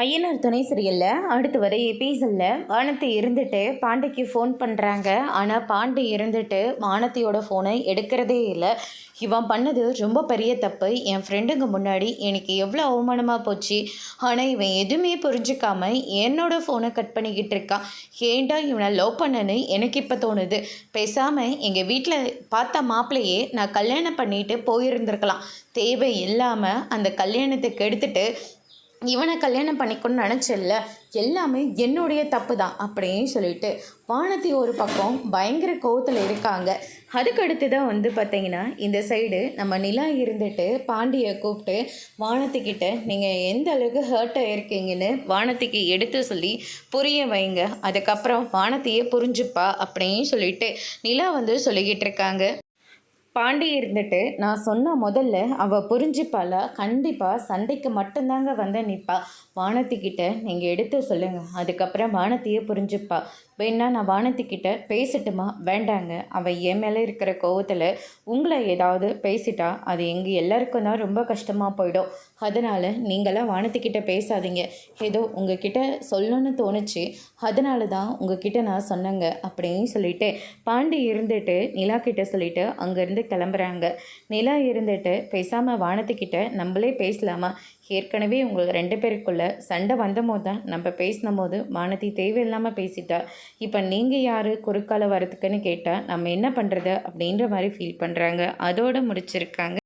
ஐயனார் துணை சீரியலில் அடுத்து வர எபிசோடில் வானதி இருந்துட்டு பாண்டிக்கு ஃபோன் பண்ணுறாங்க. ஆனால் பாண்டி இருந்துட்டு வானதியோட ஃபோனை எடுக்கிறதே இல்லை. இவன் பண்ணது ரொம்ப பெரிய தப்பு. என் ஃப்ரெண்டுங்க முன்னாடி எனக்கு எவ்வளோ அவமானமாக போச்சு. ஆனால் இவன் எதுவுமே புரிஞ்சுக்காம என்னோட ஃபோனை கட் பண்ணிக்கிட்டு இருக்கான். ஏன்டா இவனை லவ் பண்ணன்னு எனக்கு இப்போ தோணுது. பேசாமல் எங்கள் வீட்டில் பார்த்த மாப்பிள்ளையே நான் கல்யாணம் பண்ணிட்டு போயிருந்திருக்கலாம். தேவை இல்லாமல் அந்த கல்யாணத்தை கெடுத்துட்டு இவனை கல்யாணம் பண்ணிக்கணும்னு நினச்சல, எல்லாமே என்னுடைய தப்பு தான் அப்படின்னு சொல்லிட்டு வானதி ஒரு பக்கம் பயங்கர கோவத்தில் இருக்காங்க. அதுக்கடுத்து தான் பார்த்தீங்கன்னா இந்த சைடு நம்ம நிலா இருந்துட்டு பாண்டியை கூப்பிட்டு வானதிக்கிட்ட நீங்கள் எந்த அளவுக்கு ஹர்ட்டாக இருக்கீங்கன்னு வானதிக்கு எடுத்து சொல்லி புரிய வைங்க. அதுக்கப்புறம் வானதியே புரிஞ்சுப்பா அப்படின்னு சொல்லிட்டு நிலா சொல்லிக்கிட்டு இருக்காங்க. பாண்டி இருந்துட்டு நான் சொன்ன முதல்ல அவள் புரிஞ்சுப்பாளா? கண்டிப்பாக சண்டைக்கு மட்டும்தாங்க நிற்பா. வானத்திக்கிட்ட நீங்கள் எடுத்து சொல்லுங்கள், அதுக்கப்புறம் வானத்தையே புரிஞ்சுப்பா. வேணா நான் வானத்திக்கிட்ட பேசட்டுமா? வேண்டாங்க. அவள் என் மேலே இருக்கிற கோவத்தில் உங்களை ஏதாவது பேசிட்டா அது எங்கள் எல்லாருக்கும் தான் ரொம்ப கஷ்டமாக போயிடும். அதனால் நீங்களாம் வானத்திக்கிட்ட பேசாதீங்க. ஏதோ உங்ககிட்ட சொல்லணும்னு தோணுச்சு, அதனால தான் உங்ககிட்ட நான் சொன்னேங்க அப்படின்னு சொல்லிட்டு பாண்டி இருந்துட்டு நிலா கிட்ட சொல்லிட்டு அங்கேருந்து கிளம்புறாங்க. நிலா இருந்துட்டு பேசாமல் வானத்துக்கிட்ட நம்மளே பேசலாமா? ஏற்கனவே உங்கள் 2 பேருக்குள்ள சண்டை வந்த போது தான் நம்ம பேசின போது வானதி தேவையில்லாமல் பேசிட்டா. இப்போ நீங்கள் யார் குறுக்கால வரதுக்குன்னு கேட்டால் நம்ம என்ன பண்ணுறது அப்படின்ற மாதிரி ஃபீல் பண்ணுறாங்க. அதோடு முடிச்சிருக்காங்க.